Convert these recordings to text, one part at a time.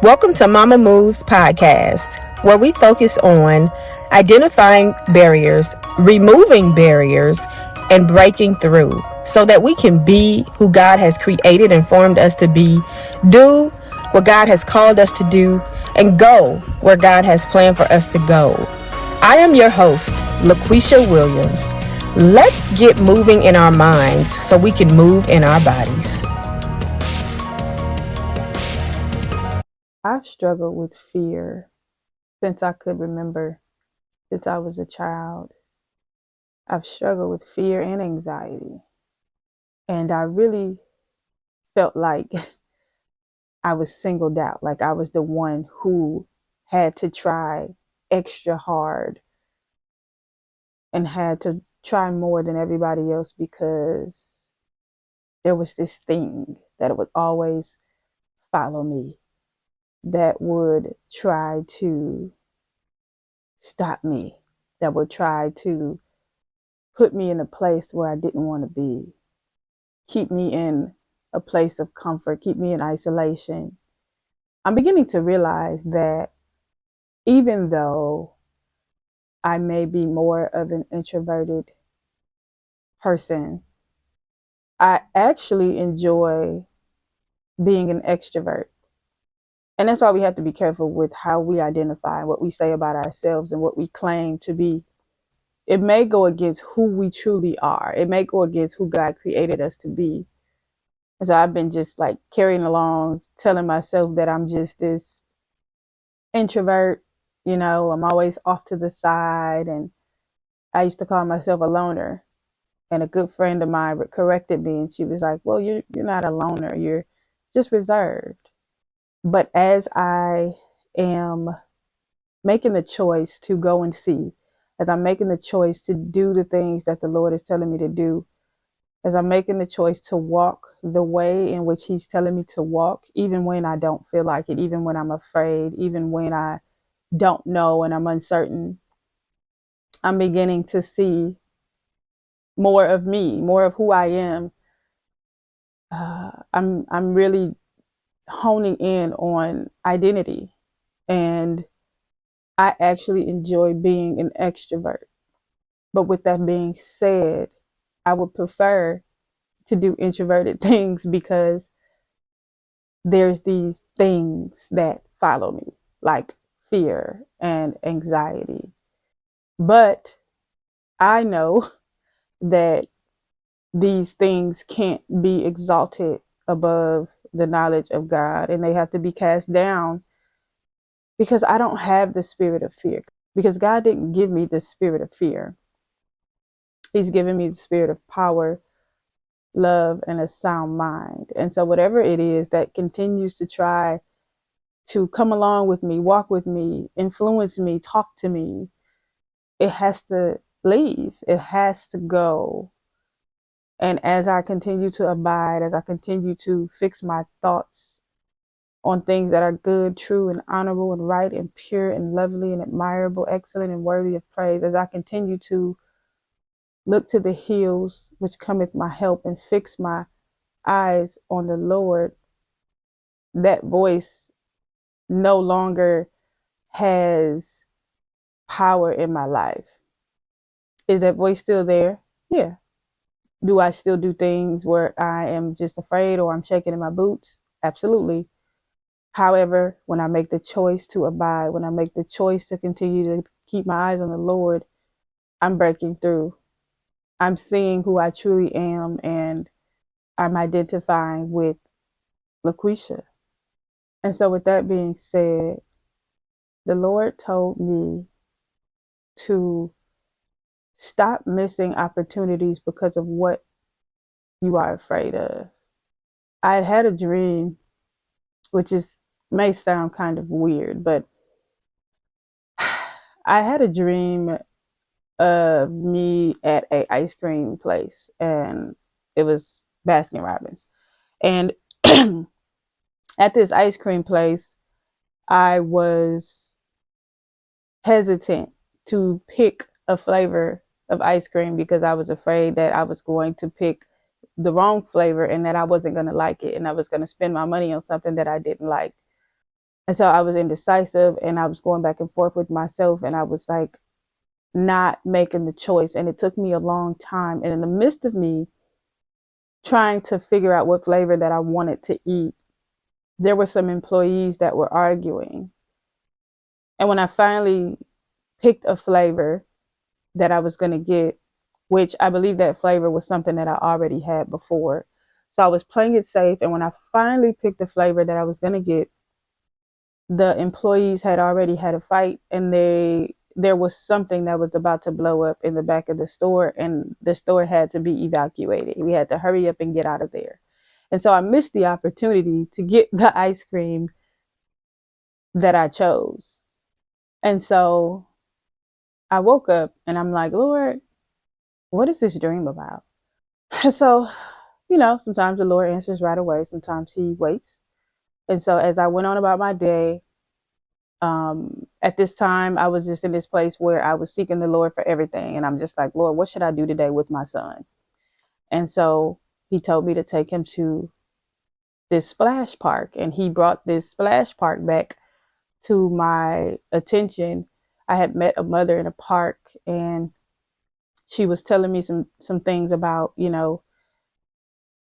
Welcome to Momma Moves podcast, where we focus on identifying barriers, removing barriers, and breaking through so that we can be who God has created and formed us to be, do what God has called us to do, and go where God has planned for us to go. I am your host, LaQuisha Williams. Let's get moving in our minds so we can move in our bodies. I've struggled with fear since I could remember, since I was a child. I've struggled with fear and anxiety. And I really felt like I was singled out, like I was the one who had to try extra hard and had to try more than everybody else because there was this thing that would always follow me that would try to stop me, that would try to put me in a place where I didn't want to be, keep me in a place of comfort, keep me in isolation. I'm beginning to realize that even though I may be more of an introverted person, I actually enjoy being an extrovert. And that's why we have to be careful with how we identify, what we say about ourselves, and what we claim to be. It may go against who we truly are. It may go against who God created us to be. And so I've been just like carrying along, telling myself that I'm just this introvert. I'm always off to the side. And I used to call myself a loner. And a good friend of mine corrected me, and she was like, well, you're not a loner. You're just reserved. But as I am making the choice to go and see, as I'm making the choice to do the things that the Lord is telling me to do, as I'm making the choice to walk the way in which He's telling me to walk, even when I don't feel like it, even when I'm afraid, even when I don't know and I'm uncertain, I'm beginning to see more of me, more of who I am. I'm really honing in on identity, and I actually enjoy being an extrovert. But with that being said, I would prefer to do introverted things because there's these things that follow me, like fear and anxiety. But I know that these things can't be exalted above the knowledge of God, and they have to be cast down because I don't have the spirit of fear. Because God didn't give me the spirit of fear. He's given me the spirit of power, love, and a sound mind. And so whatever it is that continues to try to come along with me, walk with me, influence me, talk to me, it has to leave. It has to go. And as I continue to abide, as I continue to fix my thoughts on things that are good, true, and honorable, and right, and pure, and lovely, and admirable, excellent, and worthy of praise, as I continue to look to the hills which cometh my help and fix my eyes on the Lord, that voice no longer has power in my life. Is that voice still there? Yeah. Do I still do things where I am just afraid or I'm shaking in my boots? Absolutely. However, when I make the choice to abide, when I make the choice to continue to keep my eyes on the Lord, I'm breaking through. I'm seeing who I truly am, and I'm identifying with LaQuisha. And so with that being said, the Lord told me to stop missing opportunities because of what you are afraid of. I had a dream, which is may sound kind of weird, but I had a dream of me at a ice cream place, and it was Baskin Robbins. And at this ice cream place, I was hesitant to pick a flavor of ice cream because I was afraid that I was going to pick the wrong flavor and that I wasn't going to like it, and I was going to spend my money on something that I didn't like. And so I was indecisive and I was going back and forth with myself, and I was like not making the choice. And it took me a long time. And in the midst of me trying to figure out what flavor that I wanted to eat, there were some employees that were arguing. And when I finally picked a flavor that I was going to get, which I believe that flavor was something that I already had before. So I was playing it safe. And when I finally picked the flavor that I was going to get, the employees had already had a fight, and there was something that was about to blow up in the back of the store, and the store had to be evacuated. We had to hurry up and get out of there. And so I missed the opportunity to get the ice cream that I chose. And so I woke up and I'm like, Lord, what is this dream about? And so, sometimes the Lord answers right away, sometimes he waits. And so as I went on about my day, at this time, I was just in this place where I was seeking the Lord for everything. And I'm just like, Lord, what should I do today with my son? And so he told me to take him to this splash park. And he brought this splash park back to my attention. I had met a mother in a park, and she was telling me some things about,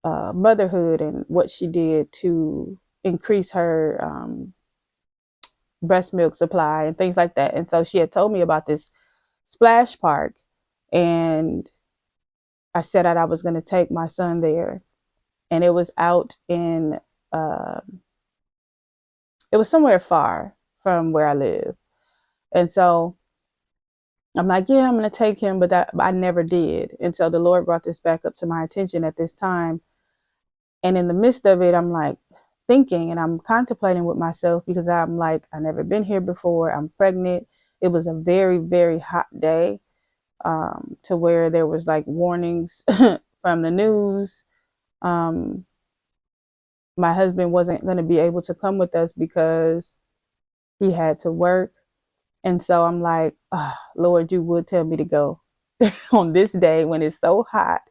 motherhood and what she did to increase her breast milk supply and things like that. And so she had told me about this splash park, and I said that I was going to take my son there, and it was out in uh, it was somewhere far from where I live. And so I'm like, yeah, I'm going to take him, but I never did. And so the Lord brought this back up to my attention at this time. And in the midst of it, I'm like thinking and I'm contemplating with myself, because I'm like, I never been here before. I'm pregnant. It was a very, very hot day, to where there was like warnings from the news. Um, my husband wasn't going to be able to come with us because he had to work. And so I'm like, oh, Lord, you would tell me to go on this day when it's so hot.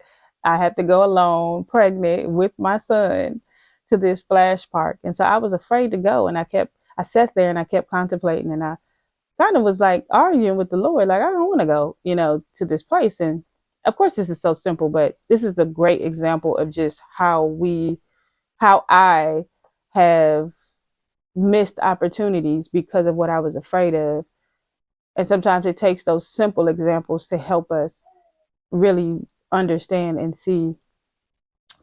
I had to go alone, pregnant with my son, to this splash park. And so I was afraid to go. And I sat there and I kept contemplating, and I kind of was like arguing with the Lord, like, I don't want to go, to this place. And of course, this is so simple, but this is a great example of just how I have missed opportunities because of what I was afraid of. And sometimes it takes those simple examples to help us really understand and see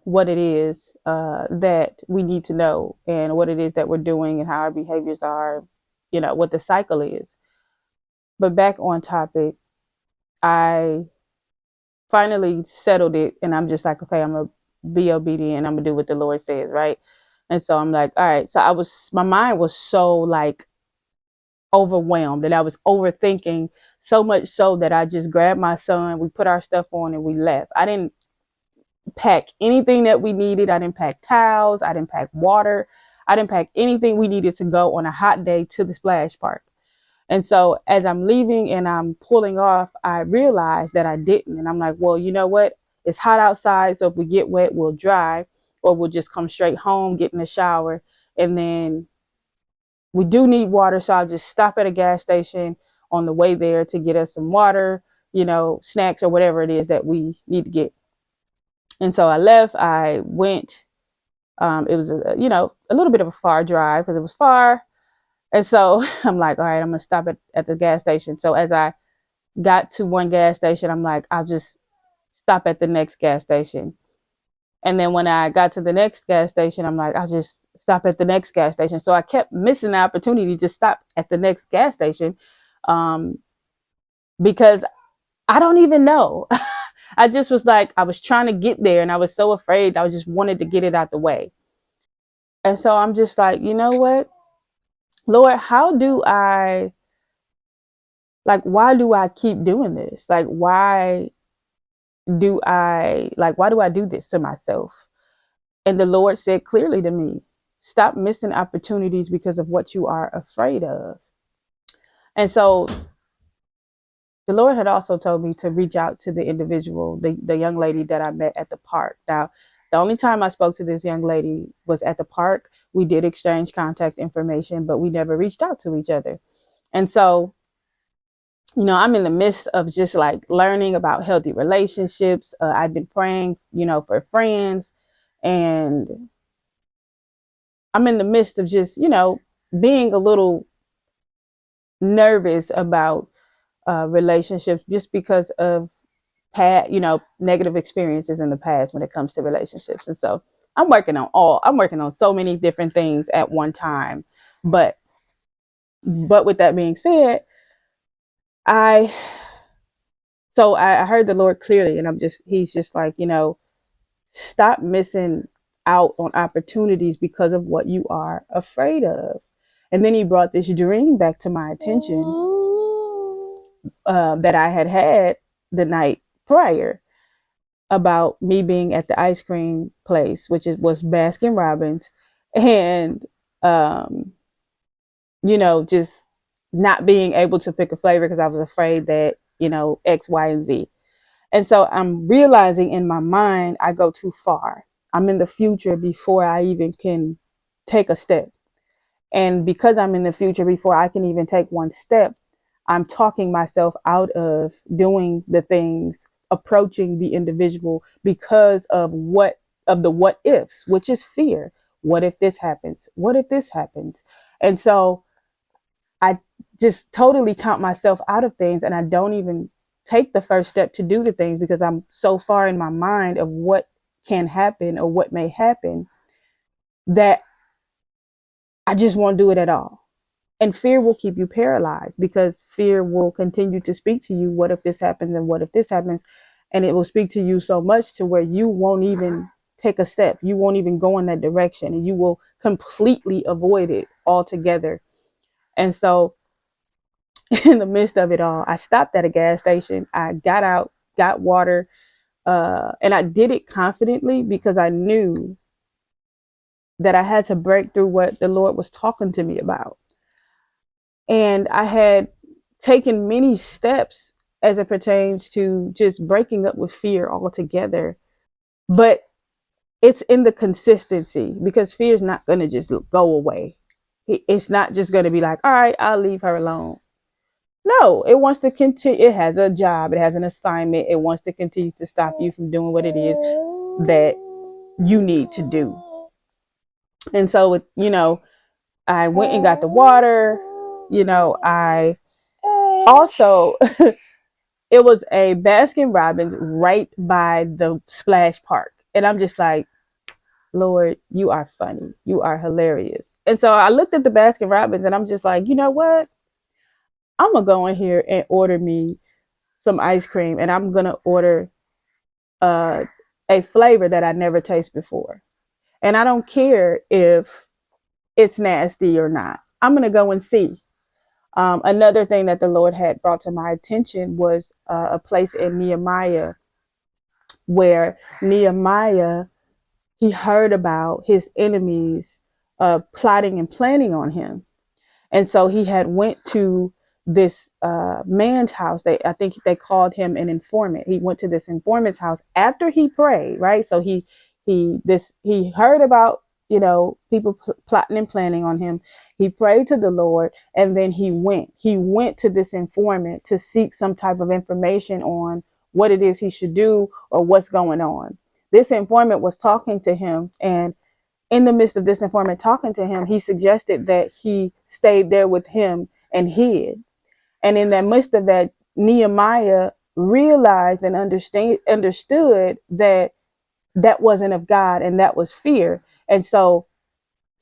what it is that we need to know, and what it is that we're doing, and how our behaviors are, what the cycle is. But back on topic, I finally settled it, and I'm just like, okay, I'm going to be obedient. I'm going to do what the Lord says, right? And so I'm like, all right. So my mind was so like overwhelmed, and I was overthinking, so much so that I just grabbed my son, we put our stuff on, and we left. I didn't pack anything that we needed. I didn't pack towels. I didn't pack water. I didn't pack anything we needed to go on a hot day to the splash park. And so as I'm leaving and I'm pulling off, I realized that I didn't. And I'm like, well, you know what? It's hot outside. So if we get wet, we'll dry, or we'll just come straight home, get in the shower. And then we do need water. So I'll just stop at a gas station on the way there to get us some water, snacks or whatever it is that we need to get. And so I left. I went. It was a little bit of a far drive because it was far. And so I'm like, all right, I'm gonna stop at the gas station. So as I got to one gas station, I'm like, I'll just stop at the next gas station. And then when I got to the next gas station, I'm like, I'll just stop at the next gas station. So I kept missing the opportunity to stop at the next gas station, um, because I don't even know. I just was like, I was trying to get there and I was so afraid. I just wanted to get it out the way. And so I'm just like, you know what, Lord, why do I keep doing this? Why do I do this to myself? And the Lord said clearly to me, stop missing opportunities because of what you are afraid of. And so the Lord had also told me to reach out to the individual, the young lady that I met at the park. Now, the only time I spoke to this young lady was at the park We did exchange contact information, but we never reached out to each other. And so, I'm in the midst of just like learning about healthy relationships. I've been praying, for friends, and I'm in the midst of just, being a little nervous about relationships just because of past, negative experiences in the past when it comes to relationships. And so I'm working on so many different things at one time. But with that being said, I I heard the Lord clearly, and he's just like, stop missing out on opportunities because of what you are afraid of. And then he brought this dream back to my attention that I had the night prior about me being at the ice cream place, which was Baskin Robbins, and just not being able to pick a flavor because I was afraid that X, Y, and Z. And so I'm realizing in my mind I go too far. I'm in the future before I even can take a step. And because I'm in the future before I can even take one step, I'm talking myself out of doing the things, approaching the individual because of the what ifs, which is fear. What if this happens? What if this happens? And so I just totally count myself out of things, and I don't even take the first step to do the things because I'm so far in my mind of what can happen or what may happen that I just won't do it at all. And fear will keep you paralyzed because fear will continue to speak to you. What if this happens? And what if this happens? And it will speak to you so much to where you won't even take a step. You won't even go in that direction, and you will completely avoid it altogether. And so in the midst of it all, I stopped at a gas station. I got out, got water, and I did it confidently because I knew that I had to break through what the Lord was talking to me about. And I had taken many steps as it pertains to just breaking up with fear altogether. But it's in the consistency because fear is not going to just go away. It's not just going to be like, all right, I'll leave her alone. No, it wants to continue. It has a job. It has an assignment. It wants to continue to stop you from doing what it is that you need to do. And so, I went and got the water. I also, it was a Baskin Robbins right by the splash park. And I'm just like, Lord, you are funny. You are hilarious. And so I looked at the Baskin Robbins and I'm just like, you know what? I'm going to go in here and order me some ice cream, and I'm going to order uh, a flavor that I never tasted before. And I don't care if it's nasty or not. I'm going to go and see. Another thing that the Lord had brought to my attention was a place in Nehemiah where Nehemiah, he heard about his enemies plotting and planning on him. And so he had went to this man's house. I think they called him an informant. He went to this informant's house after he prayed, right? So he heard about people plotting and planning on him. He prayed to the Lord, and then he went to this informant to seek some type of information on what it is he should do or what's going on. This informant was talking to him, and in the midst of this informant talking to him, he suggested that he stayed there with him and hid. And in the midst of that, Nehemiah realized and understood that that wasn't of God and that was fear. And so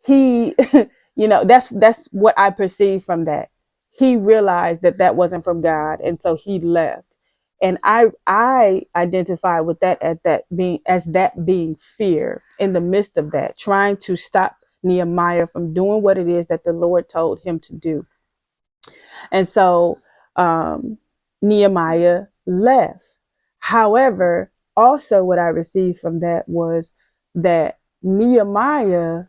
he, that's what I perceived from that. He realized that that wasn't from God, and so he left. And I identify with that that being fear in the midst of that, trying to stop Nehemiah from doing what it is that the Lord told him to do. And so Nehemiah left. However, also what I received from that was that Nehemiah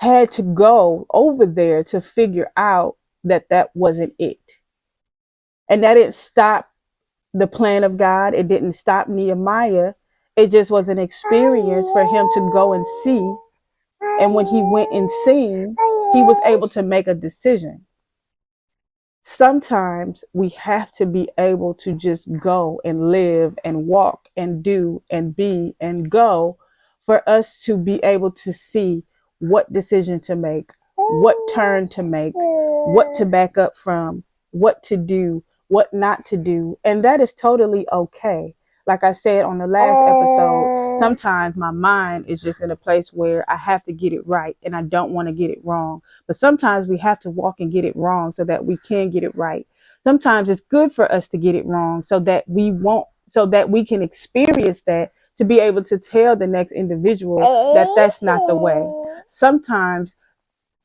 had to go over there to figure out that that wasn't it. And that didn't stop the plan of God. It didn't stop Nehemiah. It just was an experience for him to go and see And when he went and seen, he was able to make a decision. Sometimes we have to be able to just go and live and walk and do and be and go for us to be able to see what decision to make, what turn to make, what to back up from, what to do, what not to do. And that is totally okay. Like I said on the last episode, sometimes my mind is just in a place where I have to get it right and I don't want to get it wrong. But sometimes we have to walk and get it wrong so that we can get it right. Sometimes it's good for us to get it wrong so that we can experience that to be able to tell the next individual that that's not the way. Sometimes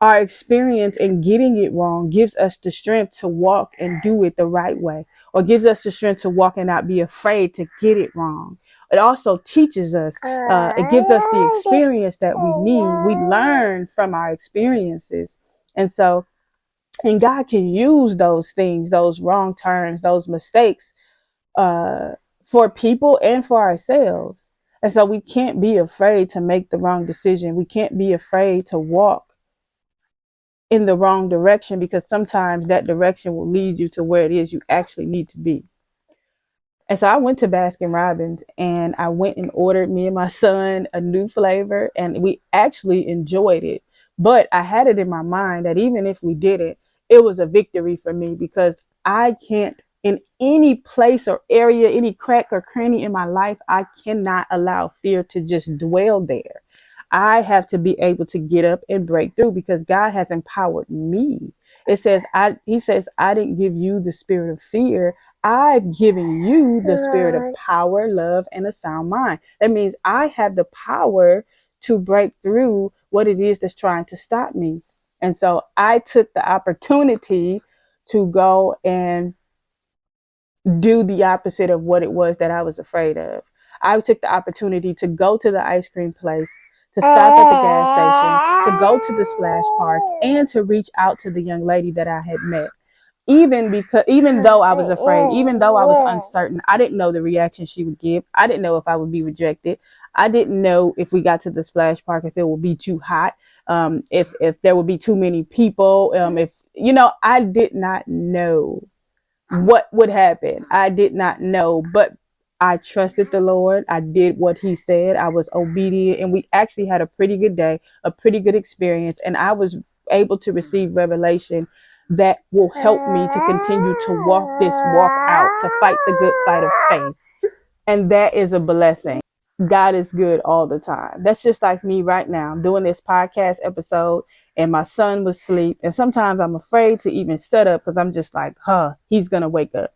our experience in getting it wrong gives us the strength to walk and do it the right way, or gives us the strength to walk and not be afraid to get it wrong. It also teaches us, it gives us the experience that we need. We learn from our experiences. And so, and God can use those things, those wrong turns, those mistakes, uh, for people and for ourselves. And so we can't be afraid to make the wrong decision. We can't be afraid to walk in the wrong direction, because sometimes that direction will lead you to where it is you actually need to be. And so I went to Baskin Robbins and I went and ordered me and my son a new flavor, and we actually enjoyed it. But I had it in my mind that even if we did it was a victory for me, because I can't, in any place or area, any crack or cranny in my life, I cannot allow fear to just dwell there. I have to be able to get up and break through, because God has empowered me. He says, I didn't give you the spirit of fear. I've given you the spirit of power, love, and a sound mind. That means I have the power to break through what it is that's trying to stop me. And so I took the opportunity to go and do the opposite of what it was that I was afraid of. I took the opportunity to go to the ice cream place, to stop at the gas station, to go to the splash park, and to reach out to the young lady that I had met. Even though I was afraid, even though I was uncertain, I didn't know the reaction she would give. I didn't know if I would be rejected. I didn't know if we got to the splash park, if it would be too hot, if there would be too many people, if I did not know what would happen. I did not know, but I trusted the Lord. I did what He said. I was obedient, and we actually had a pretty good day, a pretty good experience, and I was able to receive revelation that will help me to continue to walk this walk out, to fight the good fight of faith. And that is a blessing. God is good all the time. That's just like me right now. I'm doing this podcast episode and my son was asleep. And sometimes I'm afraid to even set up, because I'm just like, he's going to wake up.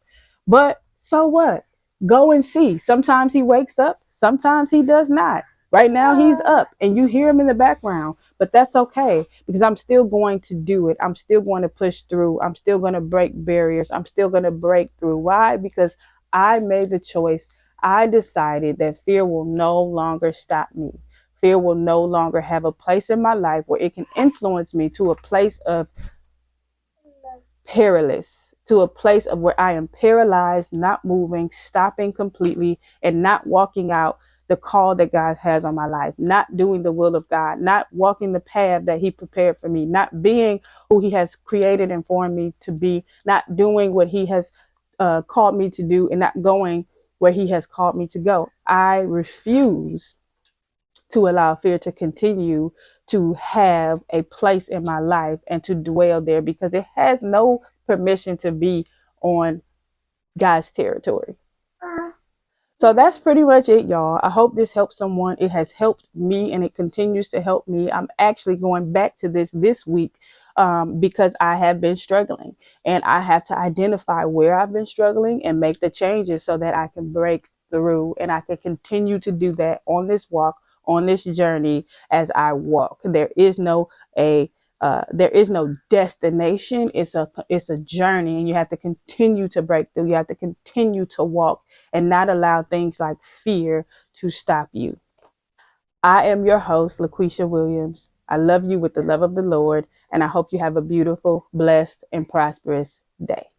But so what? Go and see. Sometimes he wakes up, sometimes he does not. Right now he's up and you hear him in the background, but that's okay, because I'm still going to do it. I'm still going to push through. I'm still going to break barriers. I'm still going to break through. Why? Because I made the choice. I decided that fear will no longer stop me. Fear will no longer have a place in my life where it can influence me to a place of perilous, to a place of where I am paralyzed, not moving, stopping completely, and not walking out the call that God has on my life, not doing the will of God, not walking the path that He prepared for me, not being who He has created and formed me to be, not doing what He has called me to do, and not going where He has called me to go. I refuse to allow fear to continue to have a place in my life and to dwell there, because it has no permission to be on God's territory. So that's pretty much it, y'all. I hope this helps someone. It has helped me and it continues to help me. I'm actually going back to this week because I have been struggling, and I have to identify where I've been struggling and make the changes so that I can break through and I can continue to do that on this walk, on this journey as I walk. There is no destination. It's a journey, and you have to continue to break through. You have to continue to walk and not allow things like fear to stop you. I am your host, LaQuisha Williams. I love you with the love of the Lord, and I hope you have a beautiful, blessed, and prosperous day.